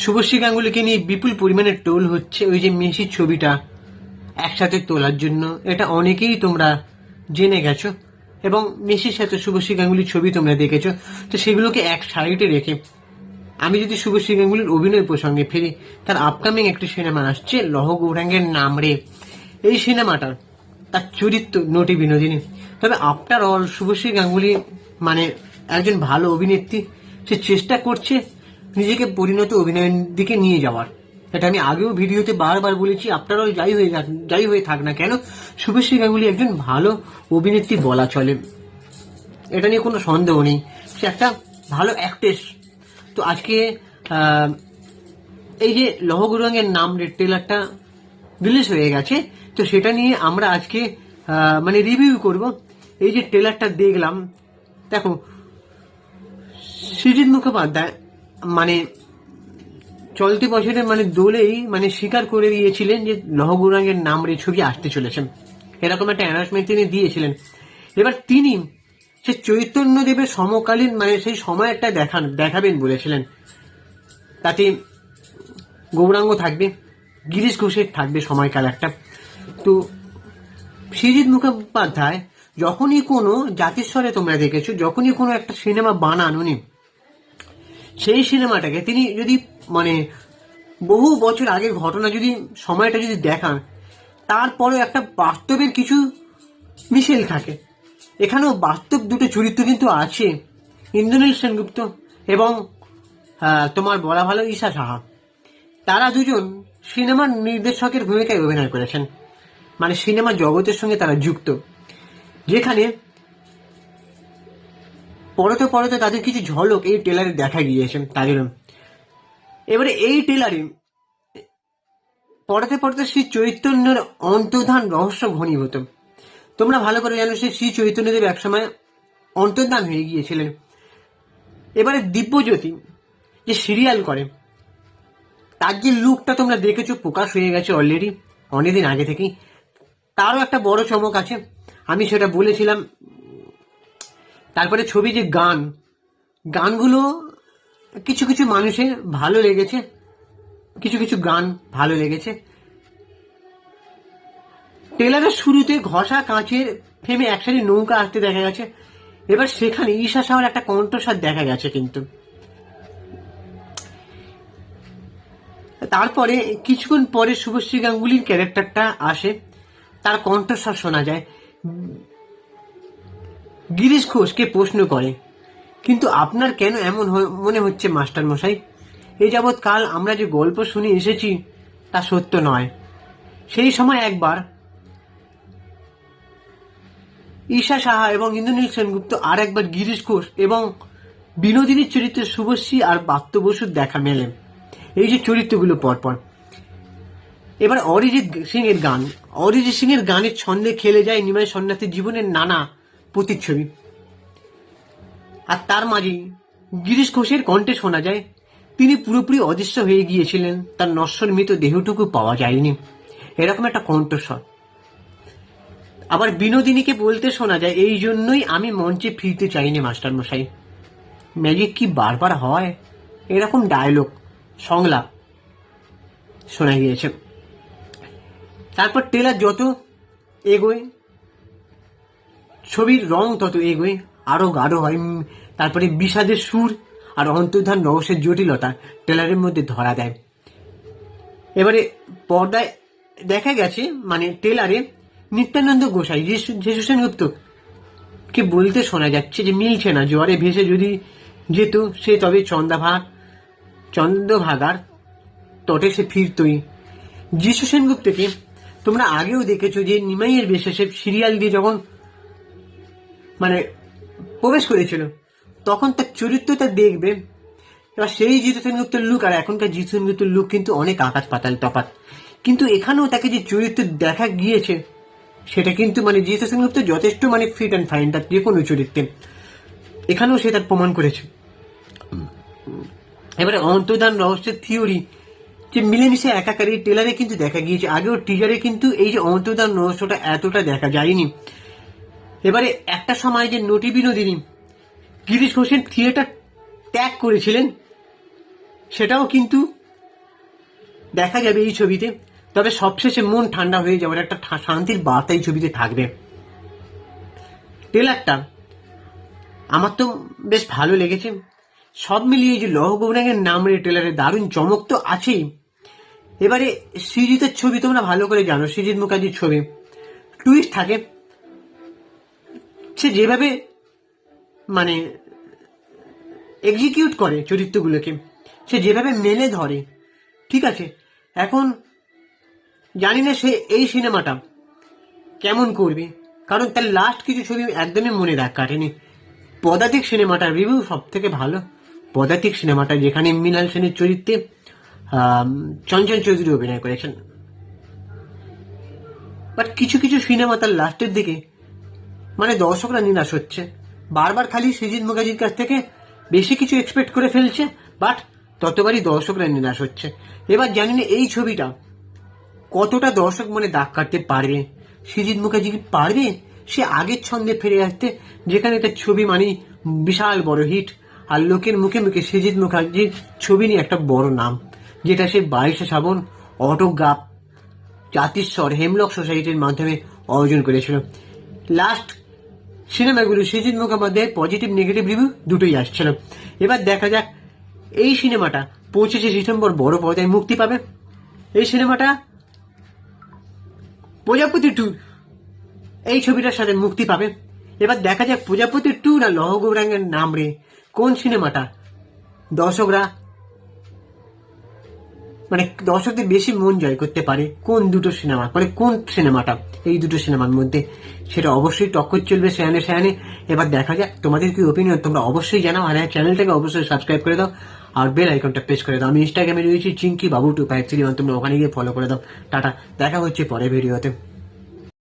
শুভশ্রী গাঙ্গুলিকে নিয়ে বিপুল পরিমাণে ট্রোল হচ্ছে ওই যে মেসির ছবিটা একসাথে তোলার জন্য। এটা অনেকেই তোমরা জেনে গেছো এবং মেসির সাথে শুভশ্রী গাঙ্গুলির ছবি তোমরা দেখেছো। তো সেগুলোকে এক সাইডে রেখে আমি যদি শুভশ্রী গাঙ্গুলির অভিনয় প্রসঙ্গে ফিরি, তার আপকামিং একটি সিনেমা আসছে লৌহ গৌরাঙ্গের নাম রে। এই সিনেমাটার তার চরিত্র নটি বিনোদিনী। তবে আফটার অল শুভশ্রী গাঙ্গুলি মানে একজন ভালো অভিনেত্রী, সে চেষ্টা করছে নিজেকে পরিণত অভিনয়ের দিকে নিয়ে যাওয়ার। এটা আমি আগেও ভিডিওতে বারবার বলেছি। আফটার অল যাই হয়ে থাক না কেন, শুভশ্রী গাঙ্গুলি একজন ভালো অভিনেত্রী বলা চলে, এটা নিয়ে কোনো সন্দেহ নেই। সে একটা ভালো অ্যাক্ট্রেস। তো আজকে এই যে লৌহ গৌরাঙ্গের নাম ট্রেলারটা রিলিজ হয়ে গেছে, তো সেটা নিয়ে আমরা আজকে মানে রিভিউ করব। এই যে ট্রেলারটা দেখলাম, দেখো সৃজিত মুখোপাধ্যায় মানে চলতি বছরের মানে দোলেই মানে স্বীকার করে দিয়েছিলেন যে লৌহ গৌরাঙ্গের নাম রে ছবি আসতে চলেছে, এরকম একটা অ্যানাউন্সমেন্ট তিনি দিয়েছিলেন। এবার তিনি সে চৈতন্যদেবের সমকালীন মানে সেই সময় একটা দেখাবেন বলেছিলেন। তাতে গৌরাঙ্গ থাকবে, গিরিশ ঘোষের থাকবে সময়কাল একটা। তো সৃজিত মুখোপাধ্যায় যখনই কোনো জাতিস্বরে তোমরা দেখেছো, যখনই কোনো একটা সিনেমা বানান উনি, সেই সিনেমাটাকে তিনি যদি মানে বহু বছর আগের ঘটনা যদি সময়টা যদি দেখান, তারপরে একটা বাস্তবের কিছু মিশেল থাকে। এখানেও বাস্তব দুটো চরিত্র কিন্তু আছে, ইন্দ্রনীল সেনগুপ্ত এবং তোমার বলা ভালো ঈশা সাহা। তারা দুজন সিনেমার নির্দেশকের ভূমিকায় অভিনয় করেছেন, মানে সিনেমা জগতের সঙ্গে তারা যুক্ত, যেখানে পরতে পরতে তাদের কিছু ঝলক এই ট্রেলারে দেখা গিয়েছে তাদের। এবারে এই ট্রেলারে পরতে পরতে শ্রী চৈতন্যের অন্তর্ধান রহস্য ঘনীভূত। তোমরা ভালো করে জানো শ্রী চৈতন্যদেব একসময় অন্তর্ধান হয়ে গিয়েছিলেন। এবারে দিব্যজ্যোতি যে সিরিয়াল করে, তার যে লুকটা তোমরা দেখেছো প্রকাশ হয়ে গেছে অলরেডি অনেকদিন আগে থেকেই। তারও একটা বড় চমক আছে, আমি সেটা বলেছিলাম। তারপরে ছবি যে গানগুলো কিছু কিছু মানুষের ভালো লেগেছে, কিছু কিছু গান ভালো লেগেছে। ট্রেলারের শুরুতে ঘষা কাঁচের ফেমে একসাথে নৌকা আসতে দেখা গেছে। এবার সেখানে ঈশা সাহার একটা কণ্ঠস্বর দেখা গেছে। কিন্তু তারপরে কিছুক্ষণ পরে শুভশ্রী গাঙ্গুলির ক্যারেক্টারটা আসে, তার কণ্ঠস্বর শোনা যায়। গিরিশ ঘোষকে প্রশ্ন করে, কিন্তু আপনার কেন এমন মনে হচ্ছে মাস্টার মশাই? এই যাবৎ কাল আমরা যে গল্প শুনে এসেছি তা সত্য নয়। সেই সময় একবার ঈশা সাহা এবং ইন্দ্রনীল সেনগুপ্ত আর একবার গিরিশ ঘোষ এবং বিনোদিনীর চরিত্রে শুভশ্রী আর বাত্য বসুর দেখা মেলে, এই যে চরিত্রগুলো পরপর। এবার অরিজিৎ সিং এর গানের ছন্দে খেলে যায় নিমাই সন্ন্যাসীর জীবনের নানা প্রতিচ্ছবি। আর তার মাঝে গিরিশ ঘোষের কণ্ঠে শোনা যায় তিনি পুরোপুরি অদৃশ্য হয়ে গিয়েছিলেন, তার নশ্বর মৃত দেহটুকু পাওয়া যায়নি, এরকম একটা কণ্ঠস্বর। আবার বিনোদিনীকে বলতে শোনা যায়, এই জন্যই আমি মঞ্চে ফিরতে চাইনি মাস্টার মশাই। ম্যাজিক কি বারবার হয়? এরকম ডায়লগ সংলাপ শোনা গিয়েছে। তারপর ট্রেলার যত এগোয়, ছবির রং তত এগোয়, আরো গাঢ় হয়। তারপরে বিষাদের সুর আর অন্তর্ধান রহস্যের জটিলতা ট্রেলারের মধ্যে ধরা দেয়। এবারে পর্দায় দেখা গেছে মানে ট্রেলারে নিত্যানন্দ গোসাই যিশু সেনগুপ্ত কে বলতে শোনা যাচ্ছে যে মিলছে না, জ্বরে ভেসে যদি যেত সে তবে চন্দ্রভাগার তটে সে ফিরতই। যিশু সেনগুপ্তকে তোমরা আগেও দেখেছো যে নিমাইয়ের বেশে সে সিরিয়াল দিয়ে যখন মানে প্রবেশ করেছিল, তখন তার চরিত্রটা দেখবে। এবার সেই যিশু সেনগুপ্তের লুক আর এখনকার যিশু সেনগুপ্তের লুক কিন্তু অনেক আকাশ পাতাল তফাৎ। কিন্তু এখানেও তাকে যে চরিত্র দেখা গিয়েছে সেটা কিন্তু মানে যিশু সেনগুপ্ত যথেষ্ট মানে ফিট অ্যান্ড ফাইন তার যে কোনো চরিত্রে, এখানেও সে তার প্রমাণ করেছে। এবারে অন্তর্ধান রহস্যের থিওরি যে মিলেমিশে একাকার এই ট্রেলারে কিন্তু দেখা গিয়েছে, আগেও টিজারে কিন্তু এই যে অন্তর্ধান রহস্যটা এতটা দেখা যায়নি। এবারে একটা সময় যে নটি বিনোদিনী গিরিশ ঘোষের থিয়েটার ত্যাগ করেছিলেন, সেটাও কিন্তু দেখা যাবে এই ছবিতে। তবে সবশেষে মন ঠান্ডা হয়ে যাওয়ার একটা শান্তির বার্তা এই ছবিতে থাকবে। ট্রেলারটা আমার তো বেশ ভালো লেগেছে। সব মিলিয়ে যে লৌহ গৌরাঙ্গের নাম রে ট্রেলারে দারুণ চমক তো আছেই। এবারে সৃজিতের ছবি তোমরা ভালো করে জানো, সৃজিত মুখার্জির ছবি টুইস্ট থাকে। সে যেভাবে মানে এক্সিকিউট করে চরিত্রগুলোকে, সে যেভাবে মেলে ধরে, ঠিক আছে। এখন জানি না সে এই সিনেমাটা কেমন করবে, কারণ তার লাস্ট কিছু ছবি একদমই মনে কাটেনি। পদাতিক সিনেমাটার রিভিউ সব থেকে ভালো। পদাতিক সিনেমাটা যেখানে মৃণাল সেনের চরিত্রে চঞ্চল চৌধুরী অভিনয় করেছেন। বাট কিছু কিছু সিনেমা তার লাস্টের দিকে মানে দর্শকরা নিরাশ হচ্ছে, বারবার খালি সৃজিত মুখার্জির কাছ থেকে বেশি কিছু এক্সপেক্ট করে ফেলছে, বাট ততবারই দর্শকরা নিরাশ হচ্ছে। এবার জানি না এই ছবিটা কতটা দর্শক মনে দাগ কাটতে পারবে। সৃজিত মুখার্জি কি পারবে সে আগের ছন্দে ফিরে আসতে, যেখানে তার ছবি মানে বিশাল বড় হিট, আর লোকের মুখে মুখে সৃজিত মুখার্জির ছবি নিয়ে একটা বড় নাম, যেটা সে 22শে শ্রাবণ, অটোগ্রাফ, জাতিস্বর, হেমলক সোসাইটির মাধ্যমে অর্জন করেছিল। লাস্ট সিনেমাগুলো সৃজিত মুখোপাধ্যায়ের পজিটিভ নেগেটিভ রিভিউ দুটোই আসছিল। এবার দেখা যাক এই সিনেমাটা 25শে ডিসেম্বর বড় পর্দায় মুক্তি পাবে। এই সিনেমাটা প্রজাপতি 2 এই ছবিটার সাথে মুক্তি পাবে। এবার দেখা যাক প্রজাপতি 2 না লৌহ গৌরাঙ্গের নাম রে কোন সিনেমাটা দর্শকরা মানে দর্শকদের বেশি মন জয় করতে পারে, কোন দুটো সিনেমা মানে কোন সিনেমাটা এই দুটো সিনেমার মধ্যে, সেটা অবশ্যই টক্কর চলবে সেয়ানে সেয়ানে। এবার দেখা যাক তোমাদের কি ওপিনিয়ন, তোমরা অবশ্যই জানাও। আর চ্যানেলটাকে অবশ্যই সাবস্ক্রাইব করে দাও আর বেল আইকনটা প্রেস করে দাও। আমি ইনস্টাগ্রামে রয়েছি চিঙ্কি বাবু 253, তোমরা ওখানে গিয়ে ফলো করে দাও। টাটা, দেখা হচ্ছে পরের ভিডিওতে।